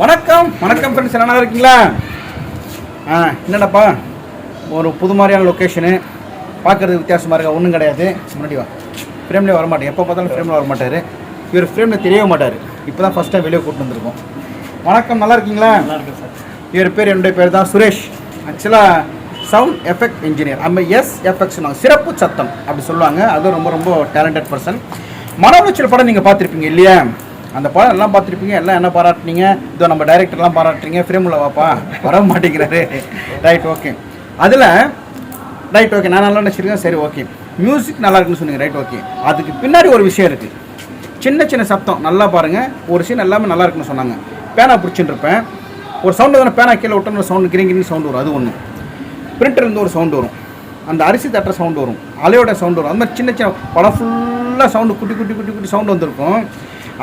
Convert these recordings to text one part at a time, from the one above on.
வணக்கம் வணக்கம் ஃப்ரெண்ட்ஸ், நல்லா இருக்கீங்களா? என்னடாப்பா ஒரு புது மாதிரியான லொக்கேஷனு, பார்க்குறது வித்தியாசமாக இருக்கா? ஒன்றும் கிடையாது. முன்னாடி வா, ஃப்ரேம்லேயே வரமாட்டேன். எப்போ பார்த்தாலும் ஃப்ரேமில் வரமாட்டார். இவர் ஃப்ரேமில் தெரியவே மாட்டார். இப்போ தான் ஃபஸ்ட் டைம் வெளியே கூப்பிட்டு வந்திருக்கோம். வணக்கம், நல்லா இருக்கீங்களா? நல்லா இருக்கு சார். இவர் பேர், என்னுடைய பேர் தான் சுரேஷ். ஆக்சுவலாக சவுண்ட் எஃபெக்ட் இன்ஜினியர். நம்ம எஸ்எஃப்எக்ஸ் சிறப்பு சத்தம் அப்படி சொல்லுவாங்க. அதுவும் ரொம்ப ரொம்ப டேலண்டட் பர்சன். மன உளைச்சல் படம் நீங்கள் பார்த்துருப்பீங்க இல்லையா? அந்த படம் எல்லாம் பார்த்துருப்பீங்க. எல்லாம் என்ன பாராட்டினீங்க? இதோ நம்ம டைரக்டர்லாம் பாராட்டுறீங்க. ஃப்ரேமில் வாப்பா, வர மாட்டேங்கிறாரு. Right, okay. அதில் ரைட், ஓகே, நான் நல்லா நினச்சிருக்கேன். சரி, ஓகே. மியூசிக் நல்லா இருக்குன்னு சொன்னீங்க. Right, okay. அதுக்கு பின்னாடி ஒரு விஷயம் இருக்குது. சின்ன சின்ன சத்தம் நல்லா பாருங்கள். ஒரு சீன் எல்லாமே நல்லா இருக்குன்னு சொன்னாங்க. பேனா பிடிச்சின்னு இருப்பேன். ஒரு சவுண்டு தானே, பேனா கீழே விட்டோன்னு ஒரு சவுண்டு, கிரிங்கிரின்னு சவுண்டு வரும். அது ஒன்று. பிரிண்டர்லேருந்து ஒரு சவுண்டு வரும். அந்த அரிசி தட்டுற சவுண்டு வரும். அலையோட சவுண்டு வரும். அந்த மாதிரி சின்ன சின்ன படம் ஃபுல்லாக சவுண்டு குட்டி குட்டி குட்டி குட்டி சவுண்டு வந்திருக்கும்.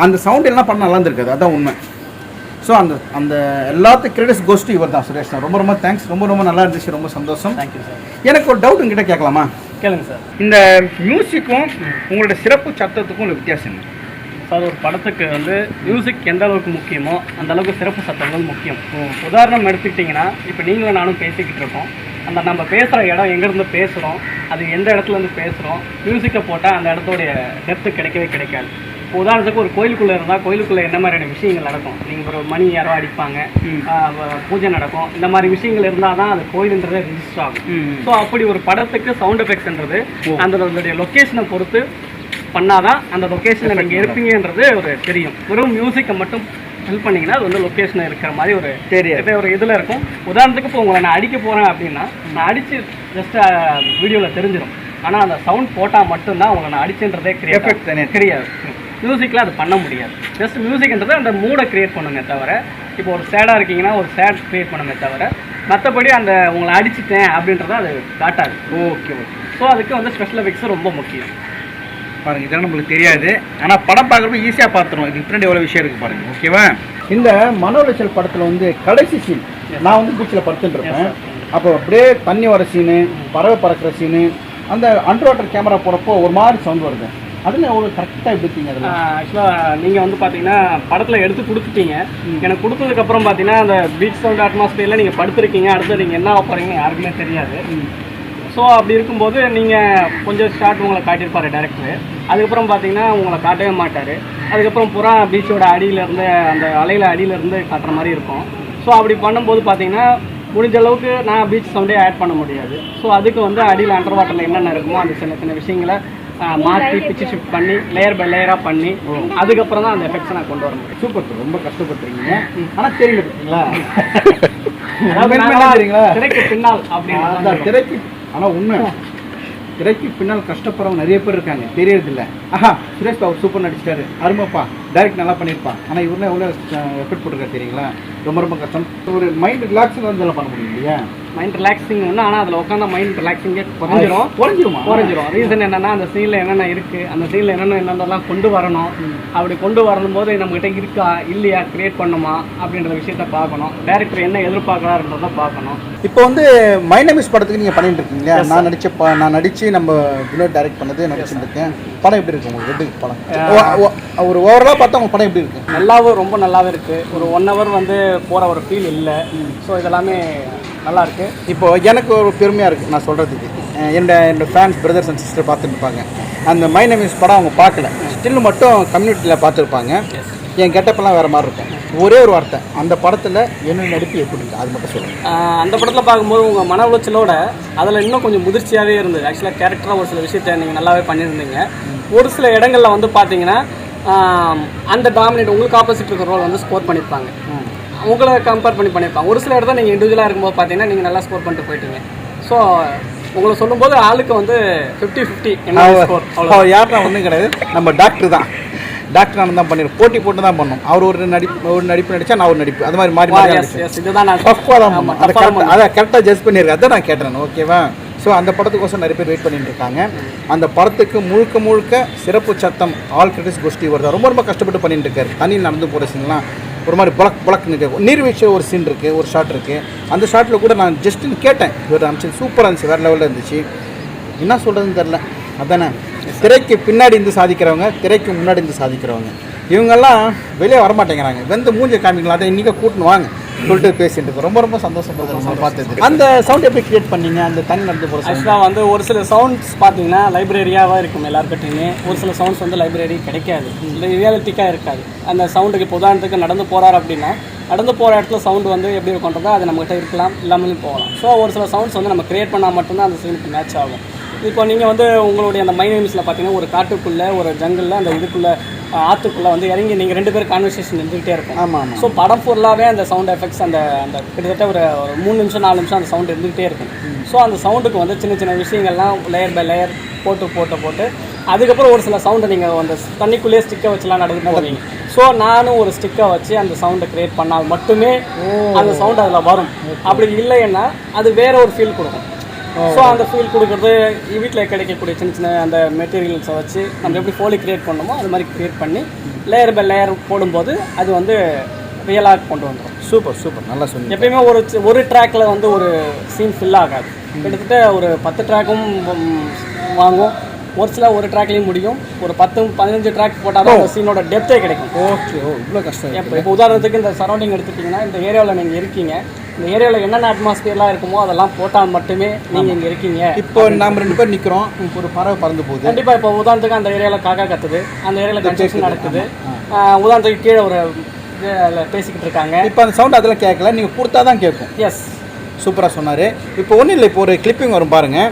அந்த சவுண்டு எல்லாம் பண்ண நல்லா இருந்திருக்காது. அதுதான் உண்மை. ஸோ அந்த அந்த எல்லாத்துக்கும் கிரெடிட்ஸ் கோஸ்ட் இவர் தான், சுரேஷ் தான். ரொம்ப ரொம்ப தேங்க்ஸ். ரொம்ப ரொம்ப நல்லா இருந்துச்சு. ரொம்ப சந்தோஷம். Thank you sir. எனக்கு ஒரு டவுட் உங்ககிட்ட கேட்கலாமா? கேளுங்க சார். இந்த மியூசிக்கும் உங்களோட சிறப்பு சத்தத்துக்கும் உள்ள வித்தியாசம் என்ன சார்? ஒரு படத்துக்கு மியூசிக் எந்த அளவுக்கு முக்கியமோ அந்த அளவுக்கு சிறப்பு சத்தங்கள் முக்கியம். உதாரணம் எடுத்துக்கிட்டிங்கன்னா, இப்போ நீங்களும் நானும் பேசிக்கிட்டு இருக்கோம். அந்த நம்ம பேசுகிற இடம் எங்கேருந்து பேசுகிறோம், அது எந்த இடத்துலேருந்து பேசுகிறோம், மியூசிக்கை போட்டால் அந்த இடத்தோடைய டெப்த்து கிடைக்கவே கிடைக்காது. இப்போ உதாரணத்துக்கு ஒரு கோயிலுக்குள்ளே இருந்தால் கோயிலுக்குள்ளே என்ன மாதிரியான விஷயங்கள் நடக்கும்? நீங்கள் ஒரு மணி யாரோ அடிப்பாங்க, பூஜை நடக்கும். இந்த மாதிரி விஷயங்கள் இருந்தால் தான் அது கோயிலுன்றதே ரிஜிஸ்டர் ஆகும். ஸோ அப்படி ஒரு படத்துக்கு சவுண்ட் எஃபெக்ட்ஸ்ன்றது அந்த லொக்கேஷனை பொறுத்து பண்ணாதான் அந்த லொக்கேஷனில் நீங்கள் இருப்பீங்கன்றது ஒரு தெரியும். வெறும் மியூசிக்கை மட்டும் ஹெல்ப் பண்ணிங்கன்னா அது லொக்கேஷனில் இருக்கிற மாதிரி ஒரு ஒரு இதில் இருக்கும். உதாரணத்துக்கு இப்போ உங்களை நான் அடிக்க போகிறேன் அப்படின்னா, நான் அடித்து ஜஸ்ட் வீடியோவில் தெரிஞ்சிடும். ஆனால் அந்த சவுண்ட் போட்டால் மட்டும்தான் உங்களை நான் அடிச்சுன்றதே தெரியாது. மியூசிக்கில் அது பண்ண முடியாது. ஜஸ்ட் மியூசிக்ன்றது அந்த மூடை க்ரியேட் பண்ணுங்க தவிர, இப்போ ஒரு சேடாக இருக்கீங்கன்னா ஒரு சேட் க்ரியேட் பண்ணுங்க தவிர, மற்றபடி அந்த உங்களை அடிச்சுட்டேன் அப்படின்றத அது காட்டாது. Okay okay. ஸோ அதுக்கு ஸ்பெஷல் எஃபெக்ட்ஸ் ரொம்ப முக்கியம். பாருங்கள், இதெல்லாம் நம்மளுக்கு தெரியாது. ஆனால் படம் பார்க்குறப்ப ஈஸியாக பார்த்துருவோம். இதுக்கு பின்னாடி எவ்வளோ விஷயம் இருக்குது பாருங்கள். ஓகேவா? இந்த மன உளைச்சல் படத்தில் கடைசி சீன், நான் பீச்சில் படுத்துட்டு இருப்பேன். அப்போ அப்படியே தண்ணி வர சீனு, பறவை பறக்கிற சீனு, அந்த அண்டர் வாட்டர் கேமரா போகிறப்போ ஒரு மாதிரி சவுண்ட் வருது. அதில் எவ்வளோ கரெக்டாக எப்படி இருக்கீங்க? அதில் ஆக்சுவலாக நீங்கள் பார்த்தீங்கன்னா படத்தில் எடுத்து கொடுத்துட்டீங்க. எனக்கு கொடுத்ததுக்கப்புறம் பார்த்தீங்கன்னா அந்த பீச் சவுண்ட் அட்மாஸ்பியரில் நீங்கள் படுத்துருக்கீங்க. அடுத்து நீங்கள் என்ன போகிறீங்கன்னு யாருக்குமே தெரியாது. ஸோ அப்படி இருக்கும்போது நீங்கள் கொஞ்சம் ஷார்ட் உங்களை காட்டியிருப்பார் டேரக்டர். அதுக்கப்புறம் பார்த்தீங்கன்னா உங்களை காட்டவே மாட்டார். அதுக்கப்புறம் புறா பீச்சோட அடியிலேருந்து, அந்த அலையில் அடியிலேருந்து காட்டுற மாதிரி இருக்கும். ஸோ அப்படி பண்ணும்போது பார்த்தீங்கன்னா முடிஞ்ச அளவுக்கு நான் பீச் சவுண்டே ஆட் பண்ண முடியாது. ஸோ அதுக்கு அடியில் அண்டர் வாட்டரில் என்னென்ன இருக்குமோ அந்த சின்ன சின்ன விஷயங்களை மாற்றி பிச்சு ஷிஃப்ட் பண்ணி லேயர் பை லேயராக பண்ணி அதுக்கப்புறம் தான் அந்த எஃபெக்ட்ஸை நான் கொண்டு வர முடியும். சூப்பர், ரொம்ப கஷ்டப்பட்டுருக்கீங்க. ஆனால் தெரியல பார்த்தீங்களா? திரைக்கு பின்னால் அப்படின்னா திரைக்கு, ஆனால் உண்மை திரைக்கு பின்னால் கஷ்டப்படுறவங்க நிறைய பேர் இருக்காங்க, தெரியறதில்ல. ஆஹா, சுரேஷ் பாபு சூப்பர் நடிச்சிட்டாரு, அருமைப்பா, டைரக்ட் நல்லா பண்ணியிருப்பான். ஆனால் இவருமே எவ்வளோ எஃபெக்ட் போட்டுருக்கா தெரியுங்களா? ரொம்ப ரொம்ப கஷ்டம். ஒரு மைண்ட் ரிலாக்ஸிங் இதெல்லாம் பண்ண முடியும் இல்லையா? மைண்ட் ரிலாக்ஸிங் ஆனால் அதில் உட்காந்தா மைண்ட் ரிலாக்ஸிங்கே குறைஞ்சிரும். ரீசன் என்னென்னா, அந்த சீனில் என்னென்ன இருக்குது, அந்த சீனில் என்னென்னலாம் கொண்டு வரணும். அப்படி கொண்டு வரும்போது நம்மகிட்ட இருக்கா இல்லையா, கிரியேட் பண்ணுமா அப்படின்ற விஷயத்த பார்க்கணும். டேரக்டர் என்ன எதிர்பார்க்குறாருன்றதை பார்க்கணும். இப்போ மை நேம் இஸ் படத்துக்கு நீங்கள் பண்ணிட்டு இருக்கீங்களா? நான் நடித்து நம்ம வினோத் டைரக்ட் பண்ணது நடிச்சுருக்கேன். படம் எப்படி இருக்கு உங்களுக்கு? எப்படி படம் ஒரு ஓவராலாக பார்த்தா உங்கள் படம் எப்படி இருக்குது? ரொம்ப நல்லாவே இருக்குது. ஒரு 1 hour போகிற ஒரு ஃபீல் இல்லை. ஸோ இதெல்லாமே நல்லா இருக்குது. இப்போது எனக்கு ஒரு பெருமையாக இருக்குது நான் சொல்கிறதுக்கு. என்னோடய ஃபேன்ஸ், பிரதர்ஸ் அண்ட் சிஸ்டர் பார்த்துருப்பாங்க. அந்த மை நேம் இஸ் படம் அவங்க பார்க்கல, ஸ்டில் மட்டும் கம்யூனிட்டியில் பார்த்துருப்பாங்க. என் கெட்டப்பெல்லாம் வேறு மாதிரி இருக்கும். ஒரே ஒரு வார்த்தை, அந்த படத்தில் என்ன நடிப்பு எப்படி இருக்குது அது மட்டும் சொல்லுங்கள். அந்த படத்தில் பார்க்கும்போது உங்கள் மன உளைச்சலோட அதில் இன்னும் கொஞ்சம் முதிர்ச்சியாகவே இருந்தது. ஆக்சுவலாக கேரக்டராக ஒரு சில விஷயத்தை நீங்கள் நல்லாவே பண்ணியிருந்தீங்க. ஒரு சில இடங்களில் பார்த்தீங்கன்னா அந்த டாமினேட் உங்களுக்கு ஆப்போசிட் இருக்கிற ரோல் ஸ்கோர் பண்ணியிருப்பாங்க. உங்களை கம்பேர் பண்ணியிருப்பாங்க. ஒரு சில இடத்துல நீங்கள் இண்டிவிஜுவலாக இருக்கும்போது பார்த்தீங்கன்னா நீங்கள் நல்லா ஸ்கோர் பண்ணிட்டு போயிட்டீங்க. ஸோ உங்களை சொல்லும்போது ஆளுக்கு 50-50 என்ன ஸ்கோர். அவ்வளோ யாருன்னா ஒன்றும் கிடையாது, நம்ம டாக்டர் தான். டாக்டர் நான் தான் பண்ணிடுறோம், போட்டி போட்டு தான் பண்ணோம். அவர் ஒரு நடிப்பு நடித்தா நான் ஒரு நடிப்பு, அது மாதிரி மாறி இதுதான் நான் அதை கரெக்டாக ஜட்ஜ் பண்ணியிருக்கேன். அதை நான் கேட்டேன். ஓகேவா? ஸோ அந்த படத்துக்கோசம் நிறைய பேர் வெயிட் பண்ணிட்டு இருக்காங்க. அந்த படத்துக்கு முழுக்க முழுக்க சிறப்பு சத்தம் ஆல் கிரெடிட்ஸ் கோஷ்டி வருது. ரொம்ப ரொம்ப கஷ்டப்பட்டு பண்ணிட்டு இருக்காரு. தண்ணியில் நடந்து போகிற சீன்லாம் ஒரு மாதிரி புலக்குன்னு கேட்கும். நீர்வீழ்ச்சி ஒரு சீன் இருக்குது, ஒரு ஷாட் இருக்குது. அந்த ஷாட்டில் கூட நான் ஜஸ்ட்டுன்னு கேட்டேன். இவர் அமிச்சு சூப்பராக இருந்துச்சு, வேறு லெவலில் இருந்துச்சு. என்ன சொல்கிறதுன்னு தெரில. அதானே, திரைக்கு பின்னாடி இருந்து சாதிக்கிறவங்க, திரைக்கு முன்னாடி இருந்து சாதிக்கிறவங்க. இவங்கெல்லாம் வெளியே வரமாட்டேங்கிறாங்க. வந்து மூஞ்சி காமிக்கலாம், அதை இன்றைக்கி கூட்டின்னு வாங்க சொல்லிட்டு பேசிட்டு இருக்கோம். ரொம்ப ரொம்ப சந்தோஷப்படுறோம் பார்த்தது. அந்த சவுண்ட் எப்படி கிரியேட் பண்ணீங்க? அந்த தண்ணி நடந்து போகிற ஆக்சுவலாக வந்து ஒரு சில சவுண்ட்ஸ் பார்த்தீங்கன்னா லைப்ரரியாவாக இருக்கும் எல்லாருக்கிட்டையுமே. ஒரு சில சவுண்ட்ஸ் வந்து லைப்ரரி கிடைக்காது, இல்லை ரியாலிட்டிக்காக இருக்காது. அந்த சவுண்டுக்கு இப்போ உதாரணத்துக்கு நடந்து போகிறார் அப்படின்னா நடந்து போகிற இடத்துல சவுண்டு வந்து எப்படி இருக்குன்றதோ அது நம்மகிட்ட இருக்கலாம், இல்லாமலும் போகலாம். ஸோ ஒரு சில சவுண்ட்ஸ் வந்து நம்ம க்ரியேட் பண்ணால் மட்டும்தான் அந்த சீனுக்கு மேட்ச் ஆகும். இப்போ நீங்கள் வந்து உங்களுடைய அந்த மை நேம்ஸில் பார்த்தீங்கன்னா ஒரு காட்டுக்குள்ளே ஒரு ஜங்கிளில் அந்த இதுக்குள்ளே ஆற்றுக்குள்ளே வந்து இறங்கி நீங்கள் 2 பேர் கான்வர்சேஷன் இருந்துகிட்டே இருக்கும். ஆமாம். ஸோ படம் ஃபுல்லாகவே அந்த சவுண்ட் எஃபெக்ட்ஸ் அந்த அந்த கிட்டத்தட்ட ஒரு 3 நிமிஷம் 4 நிமிஷம் அந்த சவுண்ட் இருந்துகிட்டே இருக்கும். ஸோ அந்த சவுண்டுக்கு வந்து சின்ன சின்ன விஷயங்கள்லாம் லேயர் பை லேயர் போட்டு அதுக்கப்புறம் ஒரு சில சவுண்டை நீங்கள் அந்த தண்ணிக்குள்ளேயே ஸ்டிக்கை வச்சுலாம் நடந்து போவீங்க. ஸோ நானும் ஒரு ஸ்டிக்கை வச்சு அந்த சவுண்டை க்ரியேட் பண்ணால் மட்டுமே அந்த சவுண்ட் அதில் வரும். அப்படி இல்லைன்னா அது வேற ஒரு ஃபீல் கொடுக்கும். ஸோ அந்த ஃபீல் கொடுக்குறது வீட்டில் கிடைக்கக்கூடிய சின்ன சின்ன அந்த மெட்டீரியல்ஸை வச்சு நம்ம எப்படி ஃபோலி க்ரியேட் பண்ணணுமோ அது மாதிரி க்ரியேட் பண்ணி லேயர் பை லேயர் போடும்போது அது வந்து ரியலாக கொண்டு வந்துடும். சூப்பர் நல்லா சொன்னீங்க. எப்பயுமே ஒரு ட்ராக்கில் வந்து ஒரு சீன் ஃபில் ஆகாது. கிட்டத்தட்ட ஒரு 10 ட்ராக்கும் வாங்கும். ஒரு சில ஒரு ட்ராக்லேயும் முடியும். ஒரு 10-15 ட்ராக் போட்டால் தான் அந்த சீனோட டெப்த்தே கிடைக்கும். ஓகே, இவ்வளோ கஷ்டம். இப்போ உதாரணத்துக்கு இந்த சரௌண்டிங் எடுத்துட்டிங்கன்னா இந்த ஏரியாவில் நீங்கள் இருக்கீங்க, இந்த ஏரியாவில் என்னென்ன அட்மாஸ்பியர்லாம் இருக்குமோ அதெல்லாம் போட்டால் மட்டுமே நீங்கள் இங்கே இருக்கீங்க. இப்போ நம்ம 2 பேர் நிற்கிறோம், ஒரு பறவை பறந்து போகுது. கண்டிப்பாக இப்போ உதாரணத்துக்கு அந்த ஏரியாவில் காக்கா கத்துது, அந்த ஏரியாவில் கன்ஸ்ட்ரக்ஷன் நடக்குது. உதாரணத்துக்கு கீழே ஒரு பேசிக்கிட்டு இருக்காங்க. இப்போ அந்த சவுண்ட் அதெல்லாம் கேட்கல, நீங்கள் கொடுத்தா தான் கேட்கும். எஸ், சூப்பராக சொன்னார். இப்போ ஒன்றும் இல்லை, இப்போ ஒரு கிளிப்பிங் வரும் பாருங்கள்.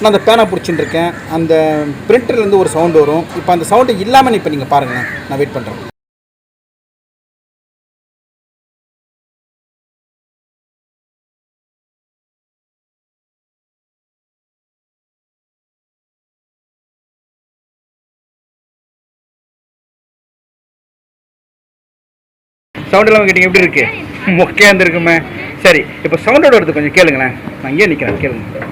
நான் அந்த பேனா பிடிச்சிட்டு இருக்கேன், அந்த பிரிண்டர்லேருந்து ஒரு சவுண்டு வரும். இப்போ அந்த சவுண்டு இல்லாமல் இப்போ நீங்கள் பாருங்களேன், நான் வெயிட் பண்ணுறேன். சவுண்ட் இல்லாமல் கேட்டிங்க எப்படி இருக்கு? மொக்கையாக இருந்திருக்குமே. சரி, இப்போ சவுண்டோட வருது, கொஞ்சம் கேளுங்களேன். நான் இங்கே நிற்கிறேன், கேளுங்க.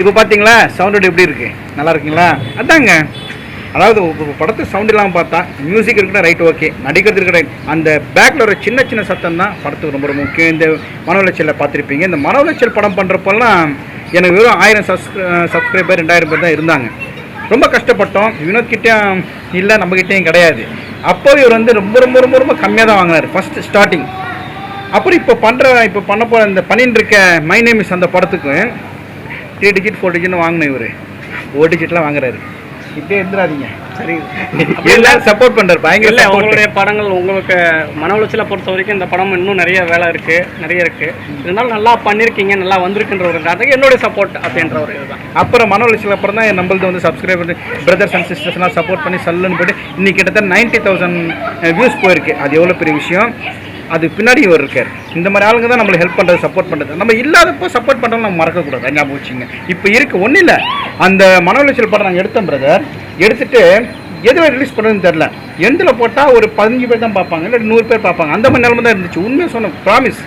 இப்போ பார்த்தீங்களா சவுண்டோட எப்படி இருக்கு? நல்லா இருக்குங்களா? அதாங்க, அதாவது ஒரு படத்தை சவுண்ட் இல்லாமல் பார்த்தா மியூசிக் இருக்கிற ரைட், ஓகே, நடிக்கிறது இருக்கிற ரைட், அந்த பேக்கில் ஒரு சின்ன சின்ன சத்தம் தான் படத்துக்கு ரொம்ப ரொம்ப முக்கியம். இந்த மன உளைச்சலில் பார்த்துருப்பீங்க. இந்த மன உளைச்சல் படம் பண்ணுறப்பெல்லாம் எனக்கு வெறும் 1000 சப்ஸ்கிரைபர் 2000 பேர் தான் இருந்தாங்க. ரொம்ப கஷ்டப்பட்டோம். வினோத் கிட்டேயும் இல்லை, நம்மக்கிட்டேயும் கிடையாது. அப்போ இவர் வந்து ரொம்ப ரொம்ப ரொம்ப ரொம்ப கம்மியாக தான் வாங்கினார் ஃபஸ்ட்டு ஸ்டார்டிங். அப்புறம் இப்போ பண்ண போகிற இந்த பண்ணிட்டு இருக்க மை நேம் இஸ் அந்த படத்துக்கு 3 டிஜிட் 4 டிஜிட்னு வாங்கினேன். இவர் 4 டிஜிட்லாம் வாங்குறாரு. இப்படியே இருந்துடாதீங்க, சரி? எல்லாரும் சப்போர்ட் பண்ணுறாரு, பயங்கர. இல்லை, உங்களுடைய படங்கள் உங்களுக்கு மன உளைச்சலை பொறுத்த வரைக்கும் இந்த படம் இன்னும் நிறைய வேலை இருக்குது, நிறைய இருக்குது. இருந்தாலும் நல்லா பண்ணியிருக்கீங்க, நல்லா வந்திருக்குன்ற ஒரு காரணத்துக்கு என்னுடைய சப்போர்ட் அப்படின்ற ஒரு இதுதான். அப்புறம் மன உளைச்சல் அப்புறம் தான் நம்மளது வந்து சப்ஸ்கிரைபர் பிரதர்ஸ் அண்ட் சிஸ்டர்ஸ்லாம் சப்போர்ட் பண்ணி சல்லுன்னு போய்ட்டு இன்றைக்கி கிட்டத்தட்ட 90,000 வியூஸ் போயிருக்கு. அது எவ்வளோ பெரிய விஷயம். அது பின்னாடி இவர் இருக்கார். இந்த மாதிரி ஆளுங்க தான் நம்மளை ஹெல்ப் பண்ணுறது, சப்போர்ட் பண்ணுறது. நம்ம இல்லாதப்போ சப்போர்ட் பண்ணுறோம், நம்ம மறக்கக்கூடாது. ஞாபகம் வச்சுங்க. இப்போ இருக்குது ஒன்றும் இல்லை, அந்த மன உளைச்சல் படம் நாங்கள் எடுத்தோம் பிரதர். எடுத்துகிட்டு எதில் ரிலீஸ் பண்ணுறதுன்னு தெரில. எந்தில் போட்டால் ஒரு 15 பேர் தான் பார்ப்பாங்க, இல்லை 100 பேர் பார்ப்பாங்க. அந்த மாதிரி நிலமை தான் இருந்துச்சு. உண்மையாக சொன்ன ப்ராமிஸ்.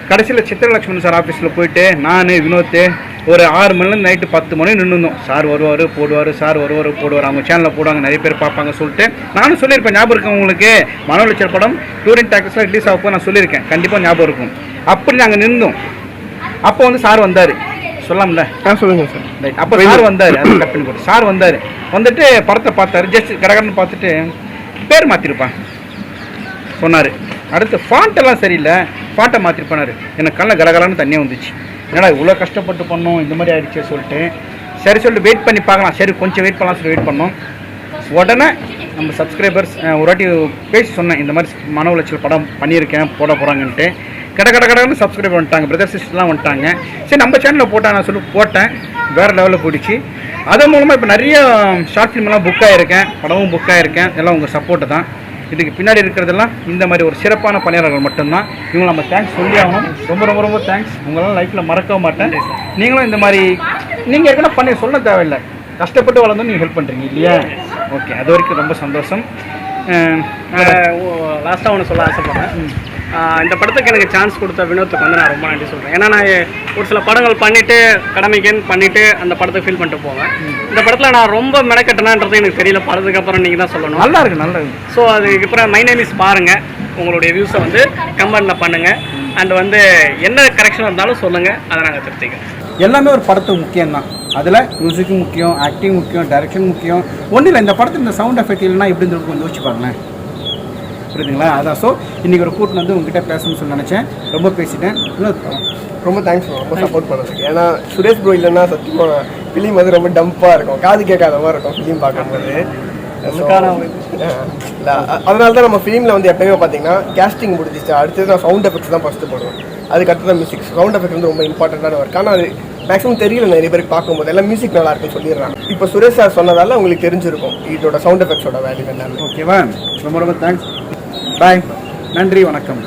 கடைசியில் சித்திரலட்சுமணன் சார் ஆஃபீஸில் போயிட்டு நான் வினோத் ஒரு 6 மணிலேருந்து நைட்டு 10 மணி நின்றுந்தோம். சார் வருவார் போடுவார், சார் வருவார் போடுவார், அவங்க சேனலில் போடுவாங்க, நிறைய பேர் பார்ப்பாங்க சொல்லிட்டு நானும் சொல்லியிருப்பேன். ஞாபகம் இருக்கும் உங்களுக்கு? மன உளைச்சல் படம் டூரிங் டாக்கஸ்லாம் ரிலீஸ் ஆகப்போ நான் சொல்லியிருக்கேன், கண்டிப்பாக ஞாபகம் இருக்கும். அப்படி நாங்கள் நின்றோம். அப்போ வந்து சார் வந்தார், சொல்லாம்ல? சொல்லுங்க சார். ரைட். அப்போ சார் வந்தார், அது கட் பண்ணி போட்டு சார் வந்தார். வந்துட்டு படத்தை பார்த்தாரு, ஜஸ்ட் கடகடன்னு பார்த்துட்டு பேர் மாற்றிருப்பான் சொன்னார். அடுத்து ஃபாண்ட்டெல்லாம் சரியில்லை, ஃபாண்ட்டை மாற்றிருப்பானார். எனக்கு கண்ணில் கடகடன்னு தண்ணியாக வந்துச்சு. என்னடா இவ்வளோ கஷ்டப்பட்டு பண்ணோம், இந்த மாதிரி ஆகிடுச்சு சொல்லிட்டு சரி சொல்லிட்டு வெயிட் பண்ணி பார்க்கலாம், சரி கொஞ்சம் வெயிட் பண்ணலாம் சொல்லி வெயிட் பண்ணோம். உடனே நம்ம சப்ஸ்கிரைபர்ஸ் ஒரு வாட்டி பேசி சொன்னேன், இந்த மாதிரி மன உளைச்சல் படம் பண்ணியிருக்கேன், போட போகிறாங்கன்ட்டு. கடன்னு சப்ஸ்கிரைப் பண்ணிட்டாங்க, பிரதர் சிஸ்டர்லாம் வந்துட்டாங்க. சரி நம்ம சேனலில் போட்டேன், நான் சொல்லி போட்டேன். வேறு லெவலில் போயிடுச்சு. அதன் மூலமாக இப்போ நிறைய ஷார்ட் ஃபிலிம்லாம் புக் ஆகிருக்கேன், படமும் புக் ஆகிருக்கேன். எல்லாம் உங்கள் சப்போர்ட்டு தான். இதுக்கு பின்னாடி இருக்கிறதெல்லாம் இந்த மாதிரி ஒரு சிறப்பான பணியாளர்கள் மட்டும்தான். இவங்களை நம்ம தேங்க்ஸ் சொல்லி ஆகணும். ரொம்ப ரொம்ப ரொம்ப தேங்க்ஸ். உங்களால் லைஃப்பில் மறக்க மாட்டேன். நீங்களும் இந்த மாதிரி நீங்கள் ஏற்கனவே பண்ணி சொல்ல தேவையில்லை, கஷ்டப்பட்டு வளர்ந்து நீங்கள் ஹெல்ப் பண்ணுறீங்க இல்லையா? ஓகே, அது வரைக்கும் ரொம்ப சந்தோஷம். லாஸ்ட்டாக ஒன்று சொல்ல ஆசைப்படுறேன். இந்த படத்துக்கு எனக்கு சான்ஸ் கொடுத்த வினோத்துக்கு வந்து நான் ரொம்ப நன்றி சொல்கிறேன். ஏன்னா நான் ஒரு சில படங்கள் பண்ணிவிட்டு கடமைக்குன்னு பண்ணிவிட்டு அந்த படத்தை ஃபீல் பண்ணிட்டு போவேன். இந்த படத்தில் நான் ரொம்ப மெனக்கட்டனான்றது எனக்கு தெரியல, படத்துக்கு அப்புறம் நீங்கள் தான் சொல்லணும். நல்லா இருக்கு. ஸோ அதுக்கப்புறம் மை நேம் இஸ் பாருங்கள், உங்களுடைய வியூஸை வந்து கமெண்ட்டில் பண்ணுங்கள். அண்ட் வந்து என்ன கரெக்ஷன் இருந்தாலும் சொல்லுங்கள், அதை நாங்கள் திருத்திக்கிறோம். எல்லாமே ஒரு படத்துக்கு முக்கியம் தான். அதில் மியூசிக்கும் முக்கியம், ஆக்டிங் முக்கியம், டைரக்ஷன் முக்கியம். ஒன்றும் இல்லை, இந்த படத்தில் இந்த சவுண்ட் எஃபெக்ட் இல்லைன்னா எப்படி இருக்கும் கொஞ்சம் யோசிச்சு பாருங்களேன். புரியுதுங்களா? அதான். ஸோ இன்றைக்கி ஒரு கூட்டு வந்து உங்ககிட்ட பேசணும்னு சொல்லி நினச்சேன். ரொம்ப பேசிட்டேன். ரொம்ப தேங்க்ஸ் ப்ரோ, ரொம்ப சப்போர்ட் பண்ணுறதுக்கு. ஏன்னா சுரேஷ் ப்ரோ இல்லைன்னா சத்தியமாக ஃபிலிம் வந்து ரொம்ப டம்ப்பாக இருக்கும், காது கேட்காத மாதிரி இருக்கும் ஃபிலிம் பார்க்கும்போது. அதனால தான் நம்ம ஃபிலிமில் வந்து எப்பயுமே பார்த்தீங்கன்னா கேஸ்டிங் முடிஞ்சிச்சு, அடுத்தது நான் சவுண்ட் எஃபெக்ட்ஸ் தான் ஃபஸ்ட்டு போடுவேன். அதுக்கடுத்து தான் மியூசிக். சவுண்ட் எஃபெக்ட் வந்து ரொம்ப இம்பார்ட்டண்ட்டான ஒர்க். ஆனால் அது மேக்ஸிமம் தெரியல நிறைய பேருக்கு பார்க்கும்போது, எல்லாம் மியூசிக் நல்லா இருக்குன்னு சொல்லிடுறாங்க. இப்போ சுரேஷ் சார் சொன்னதால உங்களுக்கு தெரிஞ்சிருக்கும் இதோட சவுண்ட் எஃபெக்ட்ஸோட வேல்யூ என்னன்னு. ஓகேவா? ரொம்ப ரொம்ப தேங்க்ஸ். பாய். நன்றி, வணக்கம்.